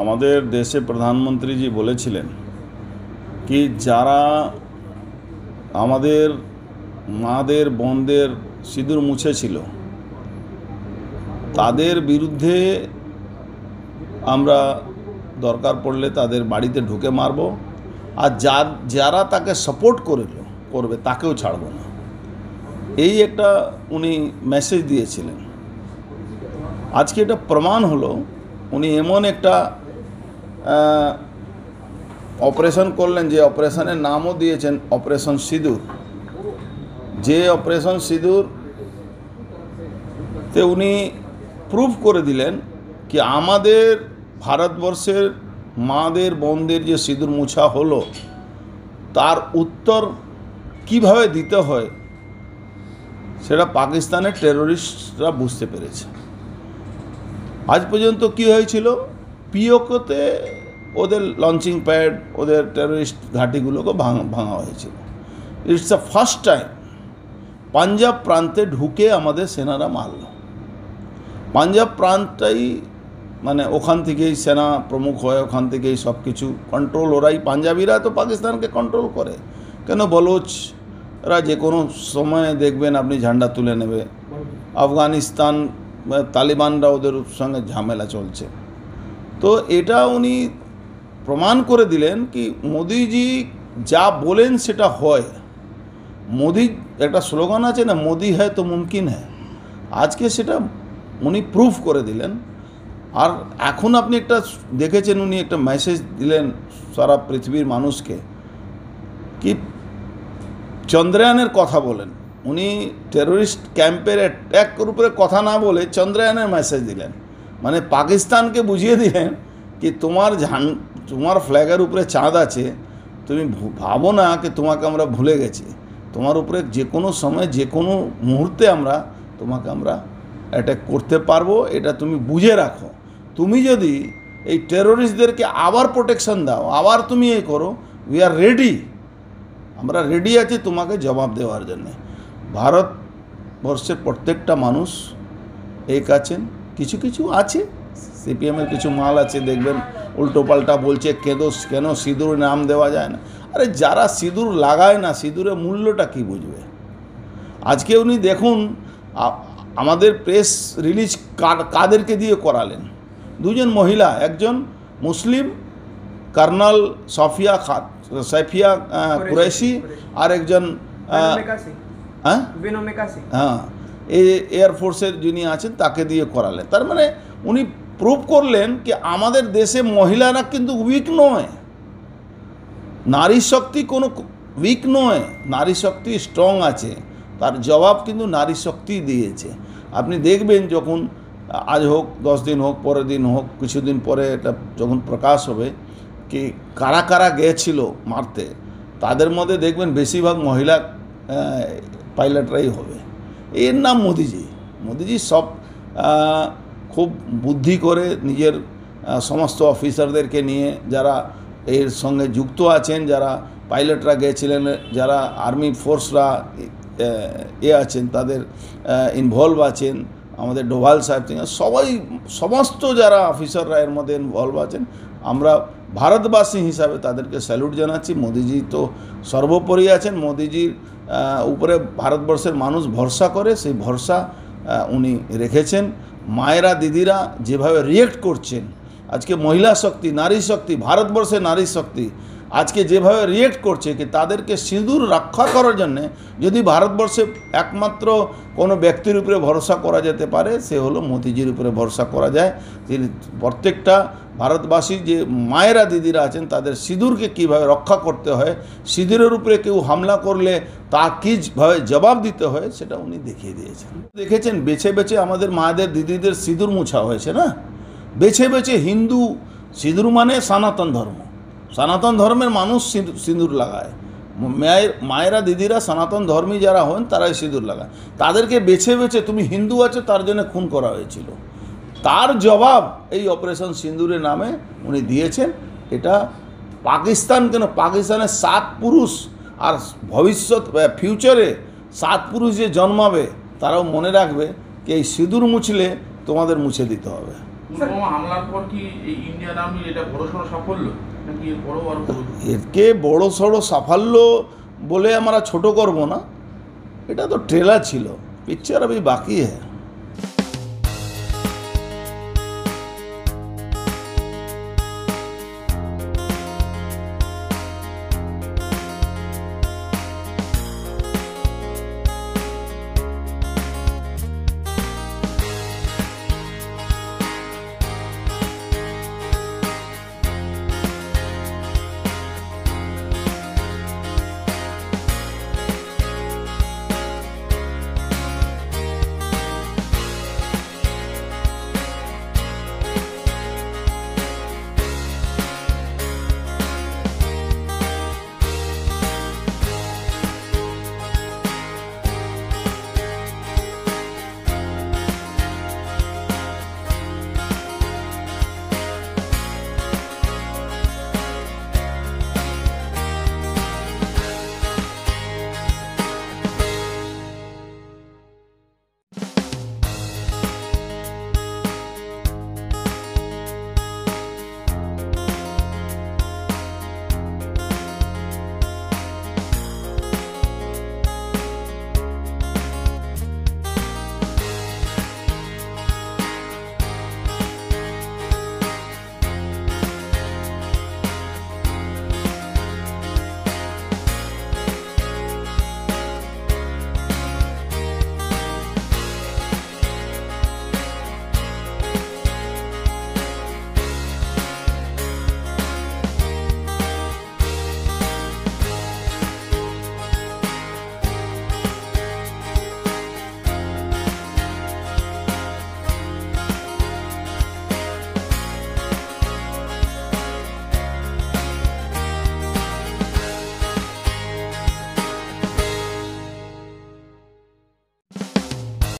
আমাদের দেশে প্রধানমন্ত্রীজি বলেছিলেন কি যারা আমাদের মাদের বোনদের সিঁদুর মুছেছিল তাদের বিরুদ্ধে আমরা দরকার পড়লে তাদের বাড়িতে ঢুকে মারব, আর যারা তাকে সাপোর্ট করবে তাকেও ছাড়ব না। এই একটা উনি মেসেজ দিয়েছিলেন। আজকে এটা প্রমাণ হলো, উনি এমন একটা অপারেশন করলেন যে অপারেশনের নামও দিয়েছেন অপারেশন সিঁদুর। যে অপারেশন সিঁদুরতে উনি প্রুভ করে দিলেন কি আমাদের ভারতবর্ষের মাদের বোনদের যে সিঁদুর মুছা হলো তার উত্তর কিভাবে দিতে হয় সেটা পাকিস্তানের টেরোরিস্টরা বুঝতে পেরেছে। আজ পর্যন্ত কি হয়েছিল, পিওকেতে ওদের লঞ্চিং প্যাড, ওদের টেরোরিস্ট ঘাঁটিগুলোকে ভাঙা হয়েছিল। It's the first time Punjab প্রান্তে ঢুকে আমাদের সেনারা মারল। পাঞ্জাব প্রান্তটাই মানে ওখান থেকেই সেনা প্রমুখ হয়, ওখান থেকেই সব কিছু কন্ট্রোল ওরাই। পাঞ্জাবিরা তো পাকিস্তানকে কন্ট্রোল করে, কেন বলোচরা যে কোনো সময় দেখবেন আপনি ঝান্ডা তুলে নেবে। আফগানিস্তান তালিবানরা ওদের সঙ্গে ঝামেলা চলছে। তো এটা উনি প্রমাণ করে দিলেন কি মোদিজি যা বলেন সেটা হয়। মোদি একটা স্লোগান আছে না, মোদি হ্যায় তো মুমকিন হ্যায়, আজকে সেটা উনি প্রুফ করে দিলেন। আর এখন আপনি একটা দেখেছেন উনি একটা মেসেজ দিলেন সারা পৃথিবীর মানুষকে কি চন্দ্রয়ানের কথা বলেন। উনি টেরোরিস্ট ক্যাম্পের অ্যাটাকের উপরে কথা না বলে চন্দ্রয়ানের মেসেজ দিলেন, মানে পাকিস্তানকে বুঝিয়ে দিলেন কি তোমার ফ্ল্যাগের উপরে চাঁদ আছে, তুমি ভাবো না কি তোমাকে আমরা ভুলে গেছি, তোমার উপরে যে কোনো সময় যে কোনো মুহূর্তে তোমাকে আমরা অ্যাটাক করতে পারবো, এটা তুমি বুঝে রাখো। তুমি যদি এই টেরোরিস্টদেরকে আবার প্রোটেকশন দাও, আবার তুমি এই করো, উই আর রেডি, আমরা রেডি আছি তোমাকে জবাব দেওয়ার জন্যে। ভারতবর্ষের প্রত্যেকটা মানুষ এক আছেন। কিছু কিছু আছে সিপিএমের কিছু মাল আছে, দেখবেন উল্টো পাল্টা বলছে কেন সিঁদুর নাম দেওয়া যায় না। আরে যারা সিঁদুর লাগায় না, সিঁদুরের মূল্যটা কি বুঝবে। আজকে উনি দেখুন আমাদের প্রেস রিলিজ কাদেরকে দিয়ে করালেন, দুজন মহিলা, একজন মুসলিম কর্নেল সাফিয়া কুরैशी আর একজন এয়ারফোর্সের যিনি আছেন তাকে দিয়ে করালেন। তার মানে উনি প্রুভ করলেন কি আমাদের দেশে মহিলারা কিন্তু উইক নয়, নারী শক্তি কোনো উইক নয়, নারী শক্তি স্ট্রং আছে। তার জবাব কিন্তু নারী শক্তি দিয়েছে। আপনি দেখবেন যখন আজ হোক 10 দিন হোক, পরের দিন হোক, কিছুদিন পরে এটা যখন প্রকাশ হবে কি কারা কারা গিয়েছিল মারতে, তাদের মধ্যে দেখবেন বেশিরভাগ মহিলা পাইলটরাই হবে। এর নাম মোদিজি সব খুব বুদ্ধি করে নিজের সমস্ত অফিসারদেরকে নিয়ে যারা এর সঙ্গে যুক্ত আছেন, যারা পাইলটরা গিয়েছিলেন, যারা আর্মি ফোর্সরা আছেন তাদের ইনভলভ আছেন, আমাদের ডোভাল সাহেব থেকে সমস্ত যারা অফিসাররা এর মধ্যে ইনভলভ আছেন, আমরা ভারতবাসী হিসাবে তাদেরকে স্যালুট জানাচ্ছি। মোদিজি তো সর্বোপরি আছেন, মোদিজির উপরে ভারতবর্ষের মানুষ ভরসা করে, সেই ভরসা উনি রেখেছেন। মায়েরা দিদিরা যেভাবে রিয়েক্ট করছেন, আজকে মহিলা শক্তি, নারী শক্তি, ভারতবর্ষের নারী শক্তি আজকে যেভাবে রিয়েক্ট করছে কি তাদেরকে সিঁদুর রক্ষা করার জন্যে যদি ভারতবর্ষে একমাত্র কোনো ব্যক্তির উপরে ভরসা করা যেতে পারে সে হলো মোদিজির উপরে ভরসা করা যায়। তিনি প্রত্যেকটা ভারতবাসী যে মায়েরা দিদিরা আছেন তাদের সিঁদুরকে কীভাবে রক্ষা করতে হয়, সিঁদুরের উপরে কেউ হামলা করলে তা কীভাবে জবাব দিতে হয় সেটা উনি দেখিয়ে দিয়েছেন। দেখেছেন বেছে বেছে আমাদের মায়েদের দিদিদের সিঁদুর মুছা হয়েছে না, বেছে বেছে। হিন্দু সিঁদুর মানে সনাতন ধর্ম, সনাতন ধর্মের মানুষ সিঁদুর লাগায়। মায়েরা দিদিরা সনাতন ধর্মী যারা হন তারাই সিঁদুর লাগায়। তাদেরকে বেছে বেছে তুমি হিন্দু আছো তার জন্য খুন করা হয়েছিল, তার জবাব এই অপারেশন সিঁদুরের নামে উনি দিয়েছেন। এটা পাকিস্তান কেন, পাকিস্তানের 7 পুরুষ আর ভবিষ্যৎ ফিউচারে 7 পুরুষ যে জন্মাবে তারাও মনে রাখবে কি এই সিঁদুর মুছলে তোমাদের মুছে দিতে হবে। পুলওয়ামা হামলার পর কি এই ইন্ডিয়ান আর্মি এটা বড়সড় সাফল্য নাকি এর বড় আর বড়? এরকে বড় সড়ো সাফল্য বলে আমরা ছোট করব না, এটা তো ট্রেলার ছিল, পিকচার अभी বাকি है।